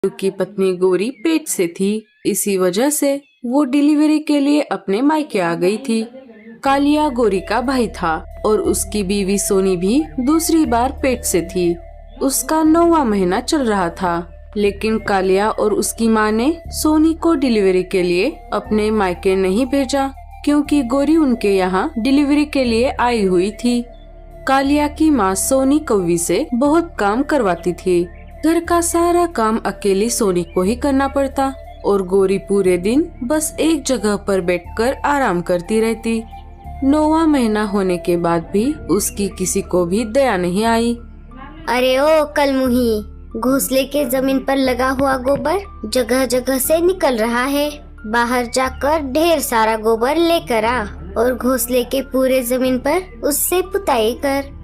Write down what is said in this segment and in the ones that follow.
की पत्नी गौरी पेट से थी, इसी वजह से वो डिलीवरी के लिए अपने मायके आ गई थी। कालिया गौरी का भाई था और उसकी बीवी सोनी भी दूसरी बार पेट से थी। उसका 9वां महीना चल रहा था, लेकिन कालिया और उसकी माँ ने सोनी को डिलीवरी के लिए अपने मायके नहीं भेजा, क्योंकि गौरी उनके यहाँ डिलीवरी के लिए आई हुई थी। कालिया की माँ सोनी कौवी से बहुत काम करवाती थी। घर का सारा काम अकेली सोनी को ही करना पड़ता और गौरी पूरे दिन बस एक जगह पर बैठकर आराम करती रहती। 9वां महीना होने के बाद भी उसकी किसी को भी दया नहीं आई। अरे ओ कलमुही, घोंसले के जमीन पर लगा हुआ गोबर जगह जगह से निकल रहा है। बाहर जाकर ढेर सारा गोबर लेकर आ और घोंसले के पूरे जमीन पर उससे पुताई कर।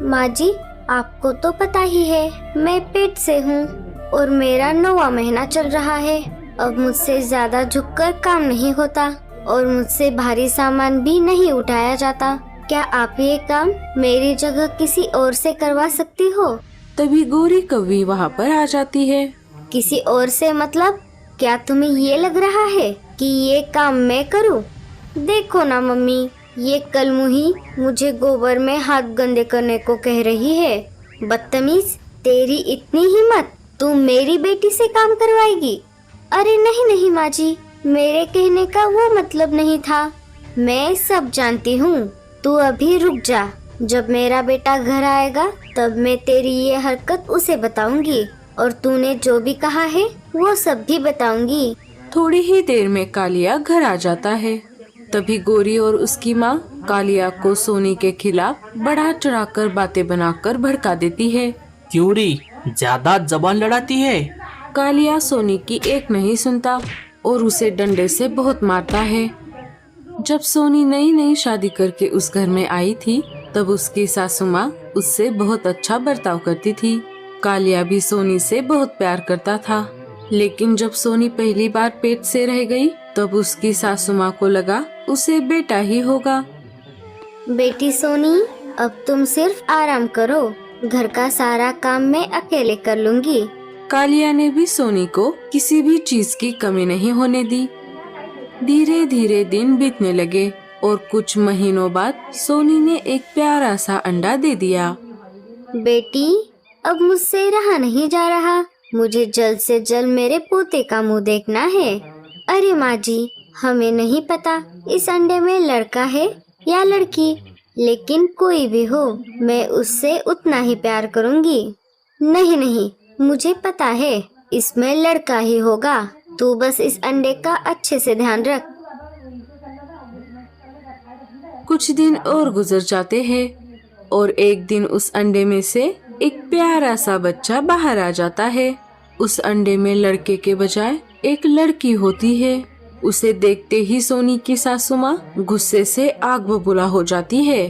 माँ जी, आपको तो पता ही है मैं पेट से हूँ और मेरा 9वां महीना चल रहा है। अब मुझसे ज्यादा झुककर काम नहीं होता और मुझसे भारी सामान भी नहीं उठाया जाता। क्या आप ये काम मेरी जगह किसी और से करवा सकती हो? तभी गौरी कौवी वहाँ पर आ जाती है। किसी और से मतलब? क्या तुम्हें ये लग रहा है कि ये काम मैं करूं? देखो ना मम्मी, ये कलमुही मुझे गोबर में हाथ गंदे करने को कह रही है। बदतमीज, तेरी इतनी हिम्मत, तू मेरी बेटी से काम करवाएगी? अरे नहीं नहीं माँ जी, मेरे कहने का वो मतलब नहीं था। मैं सब जानती हूँ, तू अभी रुक जा। जब मेरा बेटा घर आएगा तब मैं तेरी ये हरकत उसे बताऊंगी और तूने जो भी कहा है वो सब भी बताऊंगी। थोड़ी ही देर में कालिया घर आ जाता है। तभी गौरी और उसकी माँ कालिया को सोनी के खिलाफ बढ़ा चढ़ाकर बातें बनाकर भड़का देती है। क्यों रे, ज्यादा जबान लड़ाती है? कालिया सोनी की एक नहीं सुनता और उसे डंडे से बहुत मारता है। जब सोनी नई नई शादी करके उस घर में आई थी तब उसकी सासू माँ उससे बहुत अच्छा बर्ताव करती थी। कालिया भी सोनी से बहुत प्यार करता था, लेकिन जब सोनी पहली बार पेट से रह गई तब उसकी सासू माँ को लगा उसे बेटा ही होगा। बेटी सोनी, अब तुम सिर्फ आराम करो, घर का सारा काम मैं अकेले कर लूंगी। कालिया ने भी सोनी को किसी भी चीज की कमी नहीं होने दी। धीरे धीरे दिन बीतने लगे और कुछ महीनों बाद सोनी ने एक प्यारा सा अंडा दे दिया। बेटी, अब मुझसे रहा नहीं जा रहा, मुझे जल्द से जल्द मेरे पोते का मुंह देखना है। अरे माँ जी, हमें नहीं पता इस अंडे में लड़का है या लड़की, लेकिन कोई भी हो मैं उससे उतना ही प्यार करूँगी। नहीं नहीं, मुझे पता है इसमें लड़का ही होगा, तू बस इस अंडे का अच्छे से ध्यान रख। कुछ दिन और गुजर जाते हैं और एक दिन उस अंडे में से एक प्यारा सा बच्चा बाहर आ जाता है। उस अंडे में लड़के के बजाय एक लड़की होती है। उसे देखते ही सोनी की सासू माँ गुस्से से आग बबूला हो जाती है।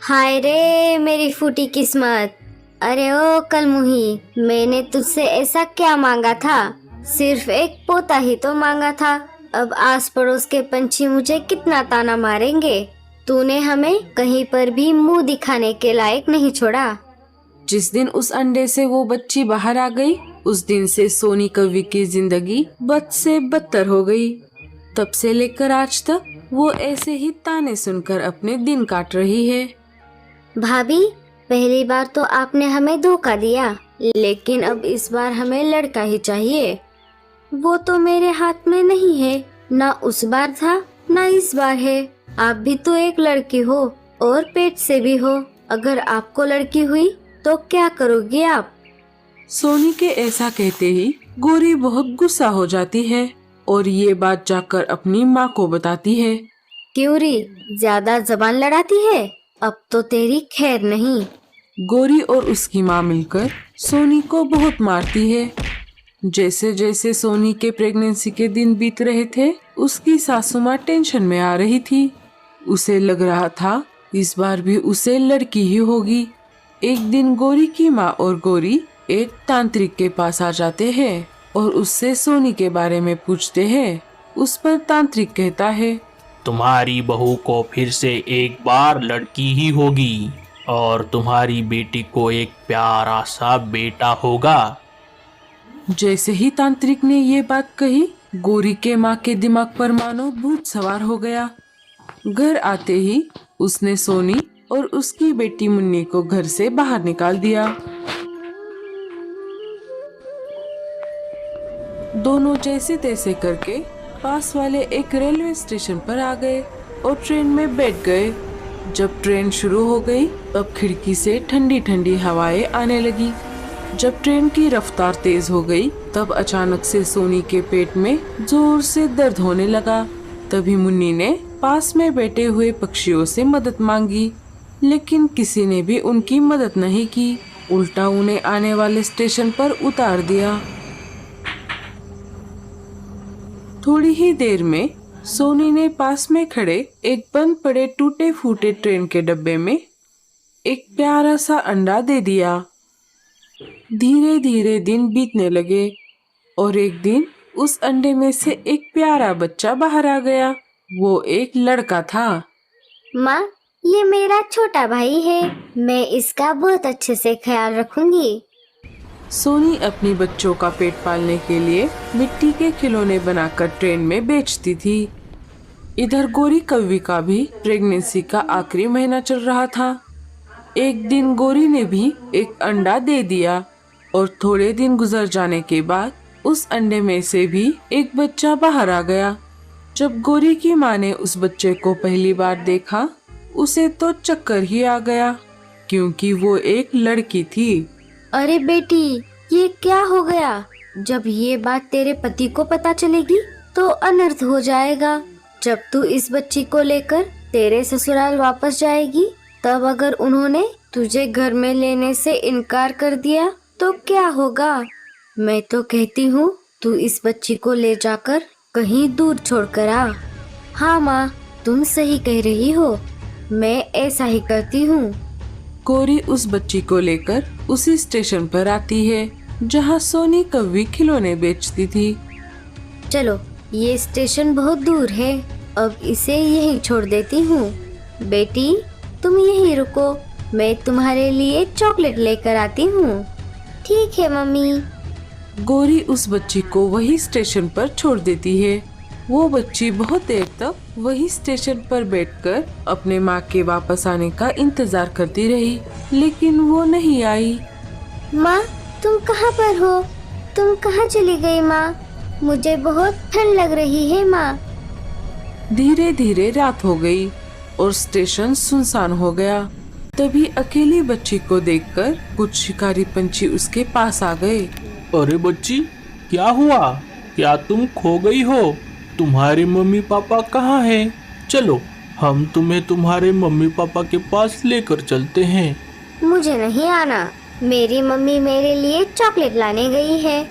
हाय रे मेरी फूटी किस्मत! अरे ओ कलमुही, मैंने तुझसे ऐसा क्या मांगा था? सिर्फ एक पोता ही तो मांगा था। अब आस पड़ोस के पंछी मुझे कितना ताना मारेंगे। तूने हमें कहीं पर भी मुंह दिखाने के लायक नहीं छोड़ा। जिस दिन उस अंडे से वो बच्ची बाहर आ गई, उस दिन से सोनी कौवी की जिंदगी बद से बदतर हो गई। तब से लेकर आज तक वो ऐसे ही ताने सुनकर अपने दिन काट रही है। भाभी, पहली बार तो आपने हमें धोखा दिया, लेकिन अब इस बार हमें लड़का ही चाहिए। वो तो मेरे हाथ में नहीं है, ना उस बार था ना इस बार है। आप भी तो एक लड़की हो और पेट से भी हो। अगर आपको लड़की हुई तो क्या करोगी आप? सोनी के ऐसा कहते ही गौरी बहुत गुस्सा हो जाती है और ये बात जाकर अपनी माँ को बताती है। क्यों री, ज्यादा जबान लड़ाती है? अब तो तेरी खैर नहीं। गौरी और उसकी माँ मिलकर सोनी को बहुत मारती है। जैसे जैसे सोनी के प्रेगनेंसी के दिन बीत रहे थे, उसकी सासू माँ टेंशन में आ रही थी। उसे लग रहा था इस बार भी उसे लड़की ही होगी। एक दिन गौरी की माँ और गौरी एक तांत्रिक के पास आ जाते हैं और उससे सोनी के बारे में पूछते हैं। उस पर तांत्रिक कहता है, तुम्हारी बहू को फिर से एक बार लड़की ही होगी और तुम्हारी बेटी को एक प्यारा सा बेटा होगा। जैसे ही तांत्रिक ने ये बात कही, गोरी के माँ के दिमाग पर मानो भूत सवार हो गया। घर आते ही उसने सोनी और उसकी बेटी मुन्नी को घर से बाहर निकाल दिया। दोनों जैसे तैसे करके पास वाले एक रेलवे स्टेशन पर आ गए और ट्रेन में बैठ गए। जब ट्रेन शुरू हो गई तब खिड़की से ठंडी ठंडी हवाएं आने लगी। जब ट्रेन की रफ्तार तेज हो गई तब अचानक से सोनी के पेट में जोर से दर्द होने लगा। तभी मुन्नी ने पास में बैठे हुए पक्षियों से मदद मांगी, लेकिन किसी ने भी उनकी मदद नहीं की, उल्टा उन्हें आने वाले स्टेशन पर उतार दिया। थोड़ी ही देर में सोनी ने पास में खड़े एक बंद पड़े टूटे फूटे ट्रेन के डब्बे में एक प्यारा सा अंडा दे दिया। धीरे धीरे दिन बीतने लगे और एक दिन उस अंडे में से एक प्यारा बच्चा बाहर आ गया। वो एक लड़का था। माँ, ये मेरा छोटा भाई है, मैं इसका बहुत अच्छे से ख्याल रखूंगी। सोनी अपनी बच्चों का पेट पालने के लिए मिट्टी के खिलौने बनाकर ट्रेन में बेचती थी। इधर गोरी कौवी का भी प्रेगनेंसी का आखिरी महीना चल रहा था। एक दिन गोरी ने भी एक अंडा दे दिया और थोड़े दिन गुजर जाने के बाद उस अंडे में से भी एक बच्चा बाहर आ गया। जब गोरी की माँ ने उस बच्चे को पहली बार देखा, उसे तो चक्कर ही आ गया, क्योंकि वो एक लड़की थी। अरे बेटी, ये क्या हो गया? जब ये बात तेरे पति को पता चलेगी तो अनर्थ हो जाएगा। जब तू इस बच्ची को लेकर तेरे ससुराल वापस जाएगी, तब अगर उन्होंने तुझे घर में लेने से इनकार कर दिया तो क्या होगा? मैं तो कहती हूँ तू इस बच्ची को ले जाकर कहीं दूर छोड़कर आ। हाँ माँ, तुम सही कह रही हो, मैं ऐसा ही करती हूँ। गोरी उस बच्ची को लेकर उसी स्टेशन पर आती है जहाँ सोनी कौवी खिलौने बेचती थी। चलो, ये स्टेशन बहुत दूर है, अब इसे यहीं छोड़ देती हूँ। बेटी, तुम यहीं रुको, मैं तुम्हारे लिए चॉकलेट लेकर आती हूँ। ठीक है मम्मी। गोरी उस बच्ची को वही स्टेशन पर छोड़ देती है। वो बच्ची बहुत देर तक वही स्टेशन पर बैठकर अपने माँ के वापस आने का इंतजार करती रही, लेकिन वो नहीं आई। माँ, तुम कहाँ पर हो? तुम कहाँ चली गई माँ? मुझे बहुत ठंड लग रही है माँ। धीरे धीरे रात हो गई और स्टेशन सुनसान हो गया। तभी अकेली बच्ची को देखकर कुछ शिकारी पंछी उसके पास आ गए। अरे बच्ची, क्या हुआ? क्या तुम खो गई हो? तुम्हारे मम्मी पापा कहाँ हैं? चलो, हम तुम्हें तुम्हारे मम्मी पापा के पास लेकर चलते हैं। मुझे नहीं आना, मेरी मम्मी मेरे लिए चॉकलेट लाने गई है।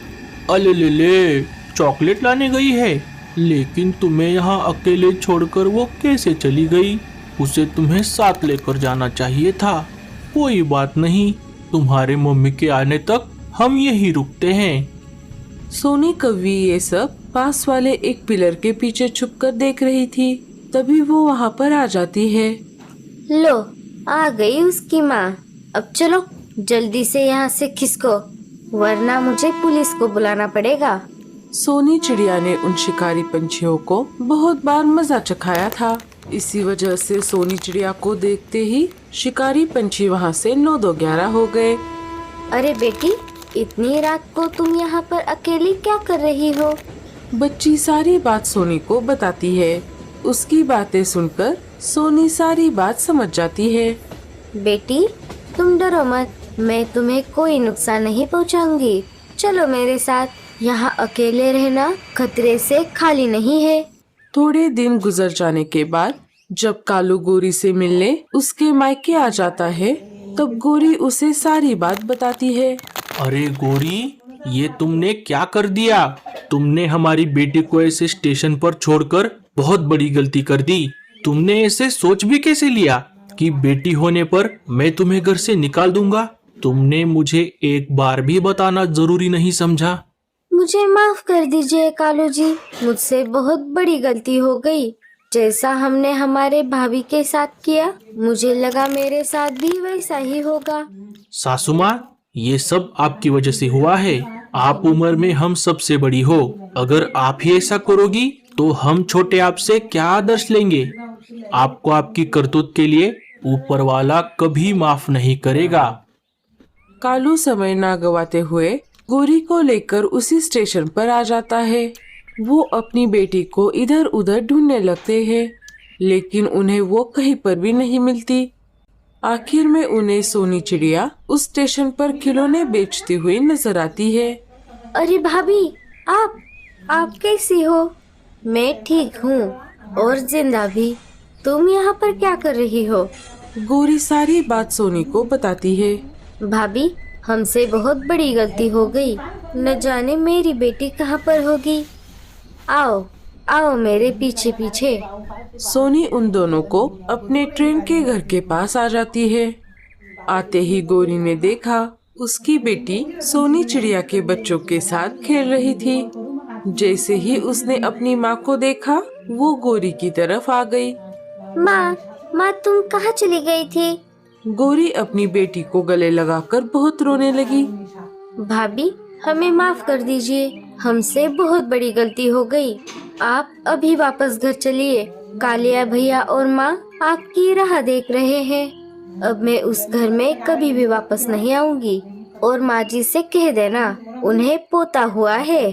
अले ले ले, चॉकलेट लाने गई है? लेकिन तुम्हें यहाँ अकेले छोड़कर वो कैसे चली गई? उसे तुम्हें साथ लेकर जाना चाहिए था। कोई बात नहीं, तुम्हारे मम्मी के आने तक हम यहीं रुकते हैं। सोनी कौवी ये सब पास वाले एक पिलर के पीछे छुपकर देख रही थी। तभी वो वहाँ पर आ जाती है। लो, आ गई उसकी माँ। अब चलो, जल्दी से यहाँ से खिसको, वरना मुझे पुलिस को बुलाना पड़ेगा। सोनी चिड़िया ने उन शिकारी पंछियों को बहुत बार मजा चखाया था। इसी वजह से सोनी चिड़िया को देखते ही शिकारी पंछी वहाँ से 9-2-11 हो गए। अरे बेटी, इतनी रात को तुम यहाँ पर अकेली क्या कर रही हो? बच्ची सारी बात सोनी को बताती है। उसकी बातें सुनकर सोनी सारी बात समझ जाती है। बेटी, तुम डरो मत, मैं तुम्हें कोई नुकसान नहीं पहुँचाऊंगी। चलो मेरे साथ, यहाँ अकेले रहना खतरे से खाली नहीं है। थोड़े दिन गुजर जाने के बाद जब कालू गोरी से मिलने उसके मायके आ जाता है, तब गोरी उसे सारी बात बताती है। अरे गोरी, ये तुमने क्या कर दिया? तुमने हमारी बेटी को ऐसे स्टेशन पर छोड़कर बहुत बड़ी गलती कर दी। तुमने ऐसे सोच भी कैसे लिया कि बेटी होने पर मैं तुम्हें घर से निकाल दूंगा? तुमने मुझे एक बार भी बताना जरूरी नहीं समझा? मुझे माफ कर दीजिए कालू जी, मुझसे बहुत बड़ी गलती हो गई। जैसा हमने हमारे भाभी के साथ किया, मुझे लगा मेरे साथ भी वैसा ही होगा। सासू माँ, ये सब आपकी वजह से हुआ है। आप उम्र में हम सबसे बड़ी हो। अगर आप ही ऐसा करोगी तो हम छोटे आपसे क्या आदर्श लेंगे। आपको आपकी करतूत के लिए ऊपर वाला कभी माफ नहीं करेगा। कालू समय ना गवाते हुए गोरी को लेकर उसी स्टेशन पर आ जाता है। वो अपनी बेटी को इधर उधर ढूंढने लगते हैं, लेकिन उन्हें वो कहीं पर भी नहीं मिलती। आखिर में उन्हें सोनी चिड़िया उस स्टेशन पर खिलौने बेचती हुई नजर आती है। अरे भाभी, आप कैसी हो? मैं ठीक हूँ और जिंदा भी। तुम यहाँ पर क्या कर रही हो? गोरी सारी बात सोनी को बताती है। भाभी, हमसे बहुत बड़ी गलती हो गई। न जाने मेरी बेटी कहाँ पर होगी। आओ आओ मेरे पीछे पीछे। सोनी उन दोनों को अपने ट्रेन के घर के पास आ जाती है। आते ही गोरी ने देखा उसकी बेटी सोनी चिड़िया के बच्चों के साथ खेल रही थी। जैसे ही उसने अपनी माँ को देखा, वो गोरी की तरफ आ गई। माँ तुम कहाँ चली गई थी? गोरी अपनी बेटी को गले लगाकर बहुत रोने लगी। भाभी, हमें माफ कर दीजिए, हमसे बहुत बड़ी गलती हो गई। आप अभी वापस घर चलिए। कालिया भैया और माँ आपकी राह देख रहे हैं। अब मैं उस घर में कभी भी वापस नहीं आऊंगी। और माँ जी से कह देना, उन्हें पोता हुआ है।